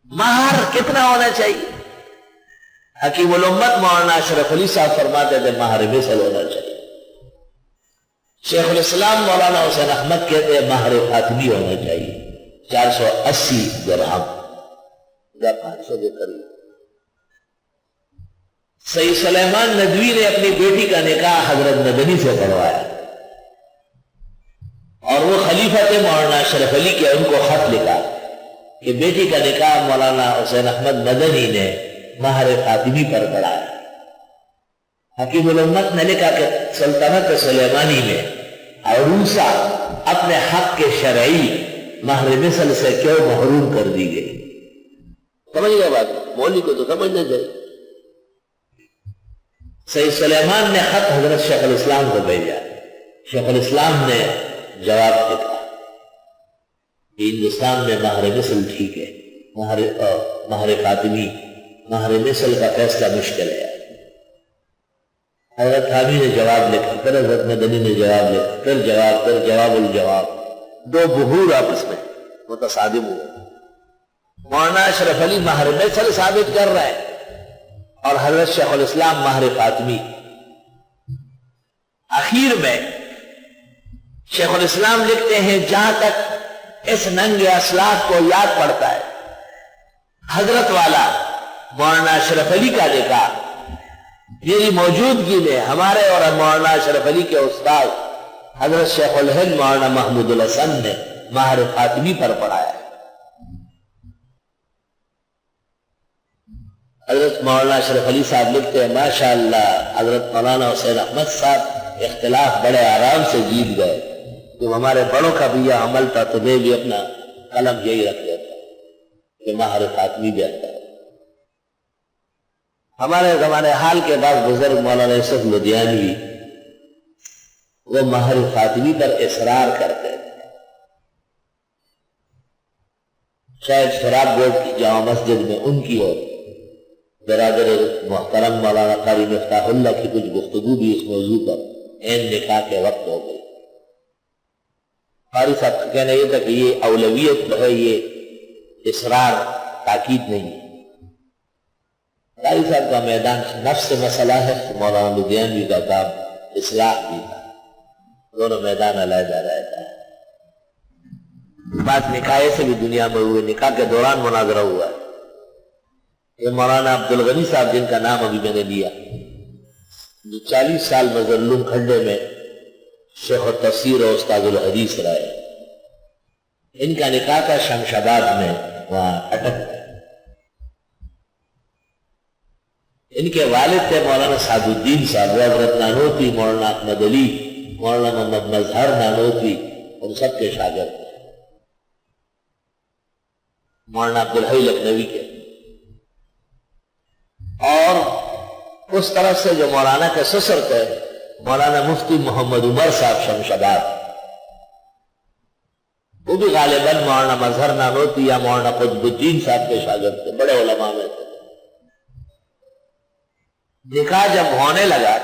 مہر کتنا ہونا چاہیے؟ حکیم الامت مولانا اشرف علی صاحب فرماتے تھے مہر مثل ہونا چاہیے. شیخ الاسلام مولانا حسین احمد کہتے ہیں مہر فاطمی ہونا چاہیے 480 درہم یا 500 کے قریب. سید سلیمان ندوی نے اپنی بیٹی کا نکاح حضرت مدنی سے پڑھوایا اور وہ خلیفہ تھے مولانا اشرف علی کے، ان کو خط لکھا کہ بیٹی کا نکاح مولانا حسین احمد مدنی نے مہر فاطمی پر پڑھایا. حکیم الامت نے لکھا کہ سلطنت سلیمانی میں عروسہ اپنے حق کے شرعی مہر مثل سے کیوں محروم کر دی گئی؟ سمجھ گئے بات؟ مولوی کو تو سمجھنا چاہیے. سید سلیمان نے خط حضرت شیخ الاسلام کو بھیجا. شیخ الاسلام نے جواب لکھا کہ ہندوستان میں مہر مثل ٹھیک ہے، مہر فاطمی مہر مثل کا فیصلہ مشکل ہے. حضرت حامی نے جواب لکھا، پھر حضرت مدنی نے جواب لکھا، پھر جواب الجواب. دو بحور آپس میں متصادم ہوئے. مولانا اشرف علی مہر مثل ثابت کر رہا ہے اور حضرت شیخ الاسلام مہر فاطمی. آخر میں شیخ الاسلام لکھتے ہیں جہاں تک اس ننگ اسلاف کو یاد پڑتا ہے، حضرت والا مولانا اشرف علی کا نکاح میری موجودگی میں ہمارے اور مولانا اشرف علی کے استاد حضرت شیخ الہند مولانا محمود الحسن نے مہر فاطمی پر پڑھایا. حضرت مولانا اشرف علی صاحب لکھتے ہیں ماشاءاللہ حضرت مولانا حسین احمد صاحب اختلاف بڑے آرام سے جیت گئے. جب ہمارے بڑوں کا بھی یہ عمل تھا تو میں بھی اپنا قلم یہی رکھ دیتا کہ مہر فاطمی بہتر ہے. ہمارے زمانے حال کے بعد بزرگ مولانا یوسف لدھیانوی وہ مہر فاطمی پر اصرار کرتے تھے. شاید شراب بورڈ کی جامع مسجد میں ان کی اور برادر محترم مولانا قاری مفتاح اللہ کی کچھ گفتگو بھی اس موضوع پر عین نکاح کے وقت ہو گئی. قاری صاحب کا کہنا یہ تھا کہ یہ اولویت جو ہے یہ اصرار تاکید نہیں ہے. قاری صاحب کا میدان نفس مسئلہ ہے، مولانا لدھیانوی کا کام اصلاح بھی تھا. دونوں میدان علیحدہ رہتا ہے. بات نکاح سے بھی دنیا میں ہوئے، نکاح کے دوران مناظرہ ہوا ہے. یہ مولانا عبدالغنی صاحب جن کا نام ابھی میں نے لیا، جو 40 سال مظلوم کھڈے میں شیخ التفسیر اور استاد الحدیث رہے، ان کا نکاح تھا شمس آباد میں، وہاں اٹک. ان کے والد تھے مولانا سعد الدین صاحب، وہ حضرت نانوتوی مولانا احمد علی مولانا محمد مظہر نانوتوی ان سب کے شاگرد تھے. مولانا عبدالحی لکھنوی کے. اور اس طرف سے جو مولانا کے سسر تھے مولانا مفتی محمد عمر صاحب شمس آباد، وہ بھی غالباً مولانا مظہر نانوتوی یا مولانا قطب الدین صاحب کے شاگرد تھے، بڑے علماء میں تھے. نکاح جب ہونے لگا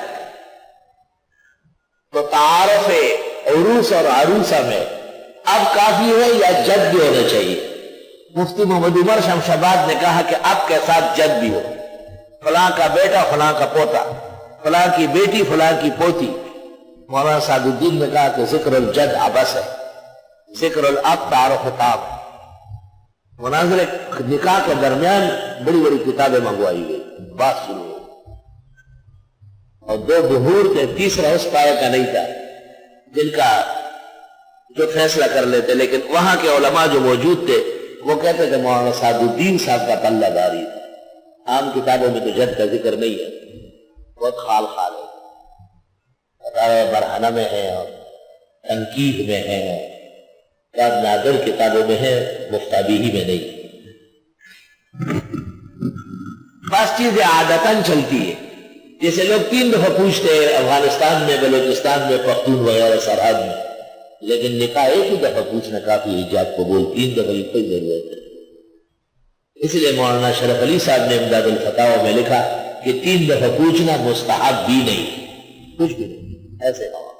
تو تعارف عروس اور عروسہ میں اب کافی ہے یا جد بھی ہونا چاہیے؟ مفتی محمد عمر شمس آباد نے کہا کہ اب کے ساتھ جد بھی ہو، فلاں کا بیٹا فلاں کا پوتا، فلاں کی بیٹی فلاں کی پوتی. مولانا سعد الدین نے کہا کہ ذکر الجد عبث ہے، ذکر الاب تعارف تاب. مناظر نکاح کے درمیان بڑی بڑی کتابیں منگوائی گئی، بات شروع ہوئی. اور دو بحور تھے، تیسرا اس پائے کا نہیں تھا جن کا جو فیصلہ کر لیتے. لیکن وہاں کے علماء جو موجود تھے وہ کہتے تھے مولانا سعد الدین صاحب کا پلہ داری تھا. عام کتابوں میں تو جد کا ذکر نہیں ہے، بہت خال خال ہے، برہنہ میں ہے اور تنقیح میں ہے، بعض نادر کتابوں میں ہے، مفتابیہی میں نہیں. بعض چیزیں عادتاً چلتی ہے، جیسے لوگ 3 دفعہ پوچھتے ہیں افغانستان میں، بلوچستان میں، پختون وغیرہ سرحد میں، لیکن نکاح ایک ہی دفعہ پوچھنا کافی ہے. جات قبول 3 دفعہ کی کوئی ضرورت ہے. اس لیے مولانا شرف علی صاحب نے امداد الفتاوی میں لکھا کہ 3 دفعہ پوچھنا مستحب بھی نہیں، کچھ بھی نہیں، ایسے نہ ہو.